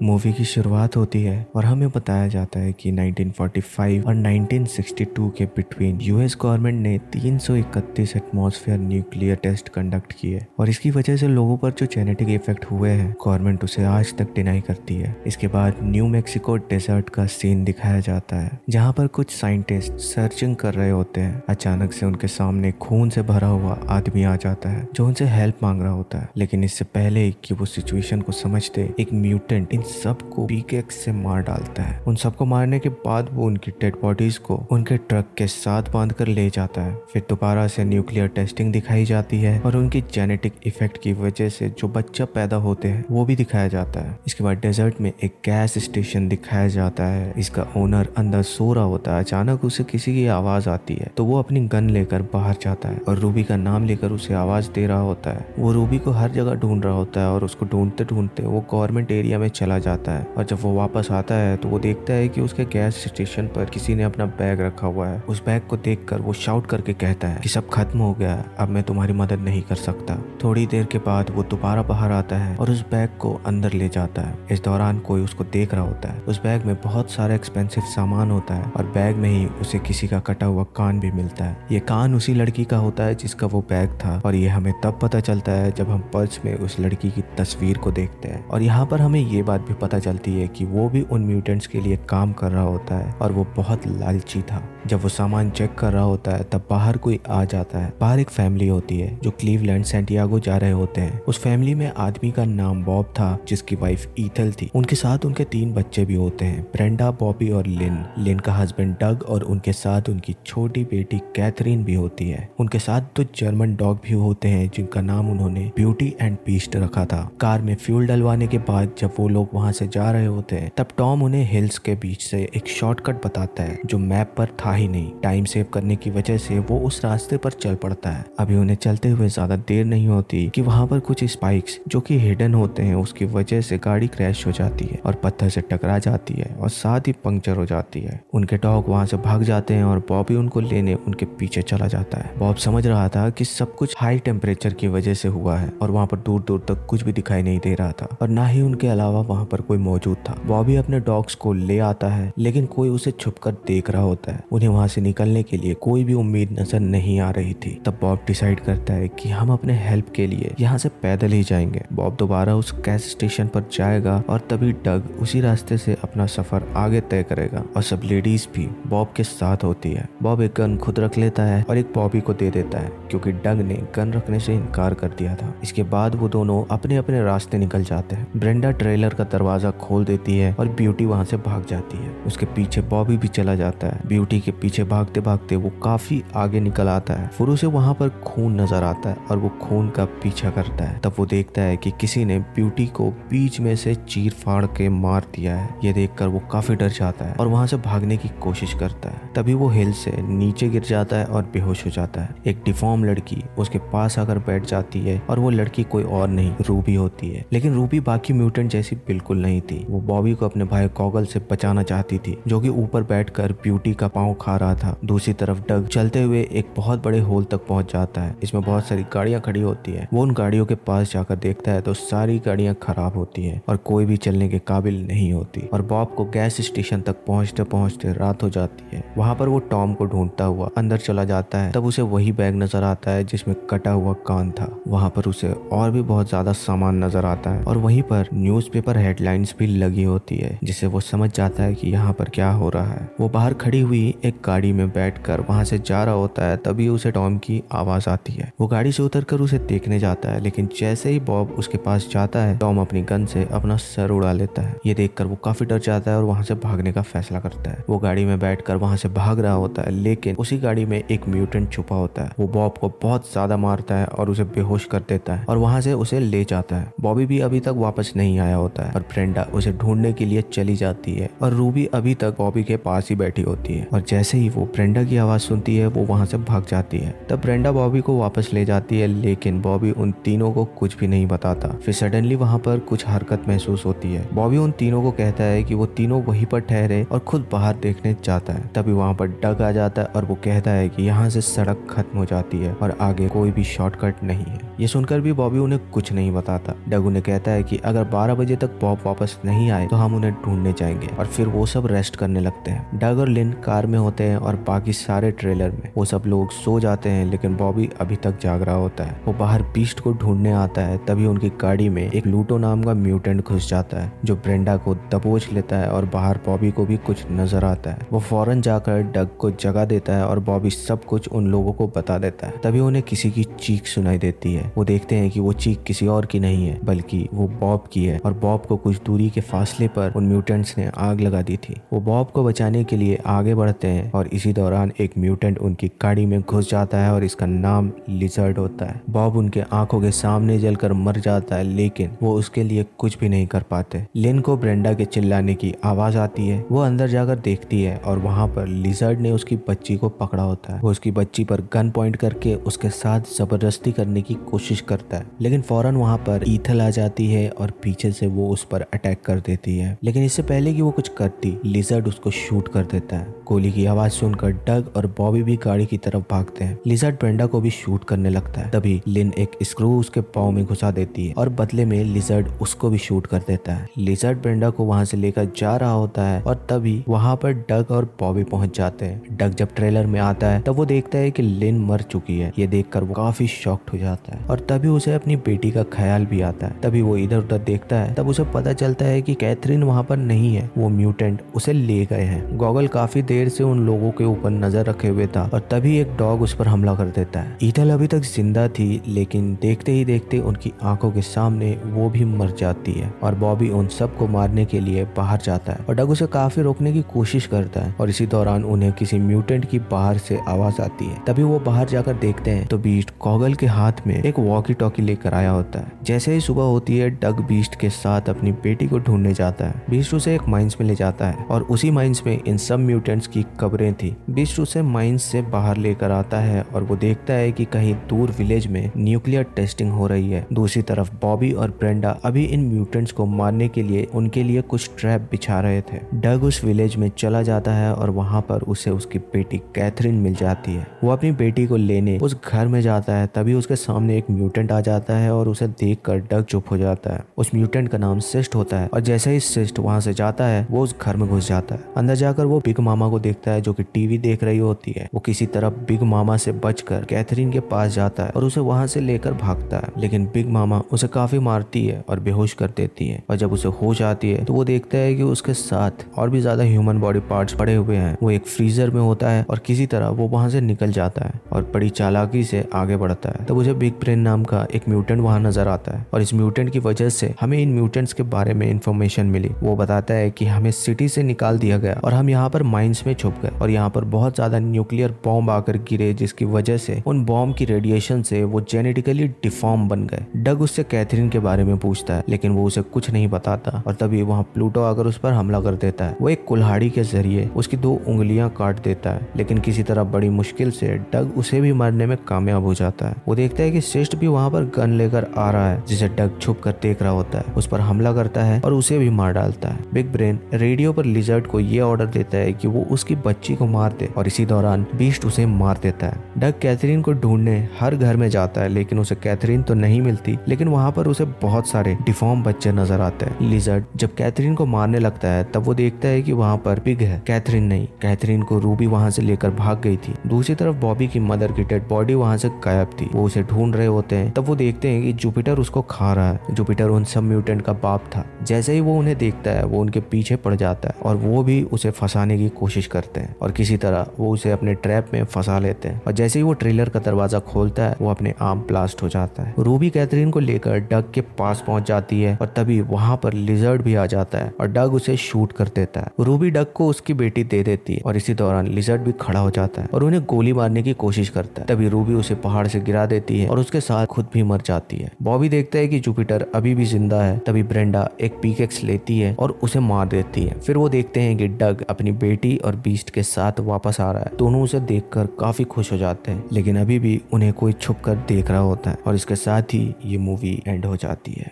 Movie की शुरुआत होती है और हमें बताया जाता है कि 1945 और 1962 के बिटवीन यूएस गवर्नमेंट ने 331 एटमॉस्फेयर न्यूक्लियर टेस्ट कंडक्ट किए और इसकी वजह से लोगों पर जो जेनेटिक इफेक्ट हुए हैं गवर्नमेंट उसे आज तक डिनाई करती है। इसके बाद न्यू मैक्सिको डेजर्ट का सीन दिखाया जाता है जहाँ पर कुछ साइंटिस्ट सर्चिंग कर रहे होते हैं। अचानक से उनके सामने खून से भरा हुआ आदमी आ जाता है जो उनसे हेल्प मांग रहा होता है, लेकिन इससे पहले कि वो सिचुएशन को समझते एक म्यूटेंट इन सबको पिकेक्स से मार डालता है। उन सबको मारने के बाद वो उनकी डेड बॉडीज को उनके ट्रक के साथ बांधकर ले जाता है। फिर दोबारा से न्यूक्लियर टेस्टिंग दिखाई जाती है और उनकी जेनेटिक इफेक्ट की वजह से जो बच्चा पैदा होते हैं वो भी दिखाया जाता है। इसके बाद डेजर्ट में एक गैस स्टेशन दिखाया जाता है। इसका ओनर अंदर सो रहा होता है। अचानक उसे किसी की आवाज आती है तो वो अपनी गन लेकर बाहर जाता है और रूबी का नाम लेकर उसे आवाज दे रहा होता है। वो रूबी को हर जगह ढूंढ रहा होता है और उसको ढूंढते ढूंढते वो गवर्नमेंट एरिया में चला जाता है और जब वो वापस आता है तो वो देखता है कि उसके गैस स्टेशन पर किसी ने अपना बैग रखा हुआ है। उस बैग को देखकर वो शाउट करके कहता है कि सब खत्म हो गया, अब मैं तुम्हारी मदद नहीं कर सकता। थोड़ी देर के बाद वो दोबारा बाहर आता है और उस बैग को अंदर ले जाता है। इस दौरान कोई उसको देख रहा होता है। उस बैग में बहुत सारा एक्सपेंसिव सामान होता है और बैग में ही उसे किसी का कटा हुआ कान भी मिलता है। ये कान उसी लड़की का होता है जिसका वो बैग था और ये हमें तब पता चलता है जब हम पर्स में उस लड़की की तस्वीर को देखते हैं। और यहाँ पर हमें ये बात भी पता चलती है कि वो भी उन म्यूटेंट्स के लिए काम कर रहा होता है और वो बहुत लालची था। जब वो सामान चेक कर रहा होता है तब बाहर कोई आ जाता है। बाहर एक फैमिली होती है जो क्लीवलैंड सैंटियागो जा रहे होते हैं। उस फैमिली में आदमी का नाम बॉब था जिसकी वाइफ ईथल थी। उनके साथ उनके 3 बच्चे भी होते हैं, ब्रेंडा, बॉबी और लिन। लिन का हस्बैंड डग और उनके साथ उनकी छोटी बेटी कैथरीन भी होती है। उनके साथ 2 जर्मन डॉग भी होते हैं जिनका नाम उन्होंने ब्यूटी एंड बीस्ट रखा था। कार में फ्यूल डलवाने के बाद जब वो लोग वहां से जा रहे होते हैं तब टॉम उन्हें हिल्स के बीच से एक शॉर्टकट बताता है जो मैप पर था ही नहीं। टाइम सेव करने की वजह से वो उस रास्ते पर चल पड़ता है। अभी उन्हें चलते हुए ज्यादा देर नहीं होती कि वहां पर कुछ स्पाइक्स जो कि हिडन होते हैं उसकी वजह से गाड़ी क्रैश हो जाती है और पत्थर से टकरा जाती है और साथ ही पंक्चर हो जाती है। उनके डॉग वहां से भाग जाते हैं और बॉबी उनको लेने उनके पीछे चला जाता है। बॉब समझ रहा था कि सब कुछ हाई टेम्परेचर की वजह से हुआ है और वहां पर दूर दूर तक कुछ भी दिखाई नहीं दे रहा था और ना ही उनके अलावा वहां पर कोई मौजूद था। बॉबी अपने डॉग्स को ले आता है लेकिन कोई उसे छुपकर देख रहा होता है। उन्हें वहां से निकलने के लिए कोई भी उम्मीद नजर नहीं आ रही थी। तब बॉब डिसाइड करता है कि हम अपने हेल्प के लिए यहाँ से पैदल ही जाएंगे। बॉब दोबारा उस गैस स्टेशन पर जाएगा और तभी डग उसी रास्ते से अपना सफर आगे तय करेगा और सब लेडीज भी बॉब के साथ होती है। बॉब एक गन खुद रख लेता है और एक बॉबी को दे देता है क्योंकि डग ने गन रखने से इनकार कर दिया था। इसके बाद वो दोनों अपने अपने रास्ते निकल जाते हैं। ब्रेंडा ट्रेलर का दरवाजा खोल देती है और ब्यूटी वहां से भाग जाती है। उसके पीछे बॉबी भी चला जाता है। ब्यूटी के पीछे भागते भागते वो काफी आगे निकल आता है। फिर उसे वहां पर खून नजर आता है और वो खून का पीछा करता है। तब वो देखता है कि किसी ने ब्यूटी को बीच में से चीर फाड़ के मार दिया है। ये देखकर वो काफी डर जाता है और वहां से भागने की कोशिश करता है। तभी वो हिल से नीचे गिर जाता है और बेहोश हो जाता है। एक डिफॉर्म लड़की उसके पास आकर बैठ जाती है और वो लड़की कोई और नहीं रूबी होती है। लेकिन रूबी बाकी म्यूटेंट जैसी बिल्कुल नहीं थी। वो बॉबी को अपने भाई कॉगल से बचाना चाहती थी जो कि ऊपर बैठकर ब्यूटी का पांव खा रहा था। दूसरी तरफ डग चलते हुए एक बहुत बड़े होल तक पहुंच जाता है। इसमें बहुत सारी गाड़ियां खड़ी होती है। वो उन गाड़ियों के पास जाकर देखता है तो सारी गाड़ियां खराब होती है और कोई भी चलने के काबिल नहीं होती और बॉब को गैस स्टेशन तक पहुंचते पहुंचते रात हो जाती है। वहां पर वो टॉम को ढूंढता हुआ अंदर चला जाता है। तब उसे वही बैग नजर आता है जिसमें कटा हुआ कान था। वहां पर उसे और भी बहुत ज्यादा सामान नजर आता है और वहीं पर न्यूज़पेपर हेडलाइंस भी लगी होती है जिससे वो समझ जाता है कि यहाँ पर क्या हो रहा है। वो बाहर खड़ी हुई एक गाड़ी में बैठकर वहां से जा रहा होता है। तभी उसे टॉम की आवाज आती है। वो गाड़ी से उतरकर उसे देखने जाता है लेकिन जैसे ही बॉब उसके पास जाता है टॉम अपनी गन से अपना सर उड़ा लेता है। ये देखकर वो काफी डर जाता है और वहां से भागने का फैसला करता है। वो गाड़ी में बैठकर वहां से भाग रहा होता है लेकिन उसी गाड़ी में एक म्यूटेंट छुपा होता है। वो बॉब को बहुत ज्यादा मारता है और उसे बेहोश कर देता है और वहां से उसे ले जाता है। बॉबी भी अभी तक वापस नहीं आया होता है और ब्रेंडा उसे ढूंढने के लिए चली जाती है और रूबी अभी तक बॉबी के पास ही बैठी होती है और जैसे ही वो ब्रेंडा की आवाज सुनती है वो वहां से भाग जाती है। तब ब्रेंडा बॉबी को वापस ले जाती है लेकिन बॉबी उन तीनों को कुछ भी नहीं बताता। फिर सडनली वहां पर कुछ हरकत महसूस होती है। बॉबी उन तीनों को कहता है कि वो तीनों वहीं पर ठहरे और खुद बाहर देखने जाता है। तभी वहां पर डग आ जाता है और वो कहता है कि यहाँ से सड़क खत्म हो जाती है और आगे कोई भी शॉर्टकट नहीं है। ये सुनकर भी बॉबी उन्हें कुछ नहीं बताता। डग उन्हें कहता है कि अगर 12 बजे तक बॉब बॉब वापस नहीं आए तो हम उन्हें ढूंढने जाएंगे। और फिर वो सब रेस्ट करने लगते हैं। डग और लिन कार में होते हैं और बाकी सारे ट्रेलर में। वो सब लोग सो जाते हैं लेकिन बॉबी अभी तक जाग रहा होता है। वो बाहर बीस्ट को ढूंढने आता है, तभी उनकी गाड़ी में एक प्लूटो नाम का म्यूटेंट घुस जाता है जो ब्रेंडा को दबोच लेता है और बाहर बॉबी को भी कुछ नजर आता है। वो फौरन जाकर डग को जगा देता है और बॉबी सब कुछ उन लोगों को बता देता है। तभी उन्हें किसी की चीख सुनाई देती है। वो देखते हैं कि वो चीख किसी और की नहीं है बल्कि वो बॉब की है और बॉब को कुछ दूरी के फासले पर उन म्यूटेंट्स ने आग लगा दी थी। वो बॉब को बचाने के लिए आगे बढ़ते हैं और इसी दौरान एक म्यूटेंट उनकी गाड़ी में घुस जाता है और इसका नाम लिजर्ड होता है। बॉब उनके आंखों के सामने जलकर मर जाता है लेकिन वो उसके लिए कुछ भी नहीं कर पाते। लिन को ब्रेंडा के चिल्लाने की आवाज आती है। वो अंदर जाकर देखती है और वहां पर लिजर्ड ने उसकी बच्ची को पकड़ा होता है। वो उसकी बच्ची पर गन पॉइंट करके उसके साथ जबरदस्ती करने की कोशिश करता है लेकिन फौरन वहां पर ईथल आ जाती है और पीछे से वो उस पर अटैक कर देती है। लेकिन इससे पहले कि वो कुछ करती, लिजर्ड उसको शूट कर देता है। गोली की आवाज सुनकर डग और बॉबी भी गाड़ी की तरफ भागते हैं। लिजर्ड ब्रेंडा को भी शूट करने लगता है। तभी लिन एक स्क्रू उसके पाँव में घुसा देती है और बदले में लिजर्ड उसको भी शूट कर देता है। लिजर्ड ब्रेंडा को वहां से लेकर जा रहा होता है और तभी वहां पर डग और बॉबी पहुंच जाते हैं। डग जब ट्रेलर में आता है तब वो देखता है कि लिन मर चुकी है। ये देखकर वो काफी शॉक्ड हो जाता है और तभी उसे अपनी बेटी का ख्याल भी आता है। तभी वो इधर उधर देखता है, तब उसे पता चलता है कि कैथरीन वहां पर नहीं है, वो म्यूटेंट उसे ले गए हैं। गॉगल काफी देर से उन लोगों के ऊपर नजर रखे हुए था और तभी एक डॉग उस पर हमला कर देता है। ईथल अभी तक जिंदा थी लेकिन देखते ही देखते उनकी आंखों के सामने वो भी मर जाती है और बॉबी उन सबको मारने के लिए बाहर जाता है और डग उसे काफी रोकने की कोशिश करता है और इसी दौरान उन्हें किसी म्यूटेंट की बाहर से आवाज आती है। तभी वो बाहर जाकर देखते हैं तो बीस्ट गॉगल के हाथ में एक वॉकी टॉकी लेकर आया होता है। जैसे ही सुबह होती है डग बीस्ट के साथ अपनी बेटी को ढूंढने जाता है। बीस्ट उसे एक माइंस में ले जाता है और उसी माइंस में इन सब म्यूटेंट्स की कब्रें थी। बीस्ट उसे माइंस से बाहर लेकर आता है और वो देखता है कि कहीं दूर विलेज में न्यूक्लियर टेस्टिंग हो रही है। दूसरी तरफ बॉबी और ब्रेंडा अभी इन म्यूटेंट्स को मारने के लिए उनके लिए कुछ ट्रैप बिछा रहे थे। डग उस विलेज में चला जाता है और वहां पर उसे उसकी बेटी कैथरीन मिल जाती है। वो अपनी बेटी को लेने उस घर में जाता है, तभी उसके सामने एक म्यूटेंट आ जाता है और उसे देखकर डग चुप हो जाता है। उस म्यूटेंट का नाम सिस्ट होता है और जैसे ही सिस्ट वहां से जाता है वो उस घर में घुस जाता है। अंदर जाकर वो बिग मामा को देखता है जो कि टीवी देख रही होती है। वो किसी तरह बिग मामा से बचकर कैथरीन के पास जाता है और उसे वहां से लेकर भागता है लेकिन बिग मामा उसे काफी मारती है और बेहोश कर देती है और जब उसे होश आती है तो वो देखता है कि उसके साथ और भी ज्यादा ह्यूमन बॉडी पार्ट्स पड़े हुए हैं। वो एक फ्रीजर में होता है और किसी तरह वो वहां से निकल जाता है और बड़ी चालाकी से आगे बढ़ता है। तब उसे बिग ब्रेन नाम का एक म्यूटेंट वहां नजर आता है और इस म्यूटेंट की वजह से हमें इन म्यूटेंट्स के बारे में इंफॉर्मेशन मिली। वो बताता है कि हमें सिटी से निकाल दिया गया और हम यहाँ पर माइंस में छुप गए और यहाँ पर बहुत ज्यादा न्यूक्लियर बॉम्ब आकर गिरे जिसकी वजह से उन बॉम्ब की रेडिएशन से वो जेनेटिकली डिफॉर्म बन गए। डग उससे कैथरीन के बारे में पूछता है लेकिन वो उसे कुछ नहीं बताता और तभी वहाँ प्लूटो आकर उस पर हमला कर देता है। वो एक कुल्हाड़ी के जरिए उसकी 2 उंगलियां काट देता है लेकिन किसी तरह बड़ी मुश्किल से डग उसे भी मारने में कामयाब हो जाता है। वो देखता है कि सिस्ट भी वहाँ पर गन लेकर आ रहा है जिसे डग छुप कर देख रहा होता है। उस पर हमला करता है और उसे भी मार डालता है। बिग ब्रेन रेडियो पर लिजर्ड को ये ऑर्डर देता है कि वो उसकी बच्ची को मार दे और इसी दौरान बीस्ट उसे मार देता है। डग कैथरीन को ढूंढने हर घर में जाता है लेकिन उसे कैथरीन तो नहीं मिलती लेकिन वहाँ पर उसे बहुत सारे डिफॉर्म बच्चे नजर आते हैं। लिजर्ड जब कैथरीन को मारने लगता है तब वो देखता है कि वहाँ पर पिग है, कैथरीन नहीं। कैथरीन को रूबी वहाँ से लेकर भाग गई थी। दूसरी तरफ बॉबी की मदर की डेड बॉडी वहाँ से गायब थी। वो उसे ढूंढ रहे होते हैं तब वो देखते हैं कि जुपिटर उसको खा रहा है। जुपिटर उन सब म्यूटेंट का बाप था। जैसे ही वो उन्हें देखता है वो उनके पीछे पड़ जाता है और वो भी उसे फंसाने की कोशिश करते हैं और किसी तरह वो उसे अपने ट्रैप में फंसा लेते हैं और जैसे ही वो ट्रेलर का दरवाजा खोलता है वो अपने आप ब्लास्ट हो जाता है। रूबी कैथरीन को लेकर डग के पास पहुंच जाती है और तभी वहां पर लिजर्ड भी आ जाता है और डग उसे शूट कर देता है। रूबी डग को उसकी बेटी दे देती है और इसी दौरान लिजर्ड भी खड़ा हो जाता है और उन्हें गोली मारने की कोशिश करता है। तभी रूबी उसे पहाड़ से गिरा देती है और उसके साथ खुद भी मर जाती है। बॉबी देखता है कि जुपिटर अभी भी जिंदा है। तभी ब्रेंडा एक पिकेक्स लेती है और उसे मार देती है। फिर वो देखते हैं कि डग अपनी बेटी और बीस्ट के साथ वापस आ रहा है। दोनों उसे देखकर काफी खुश हो जाते हैं लेकिन अभी भी उन्हें कोई छुप कर देख रहा होता है और इसके साथ ही ये मूवी एंड हो जाती है।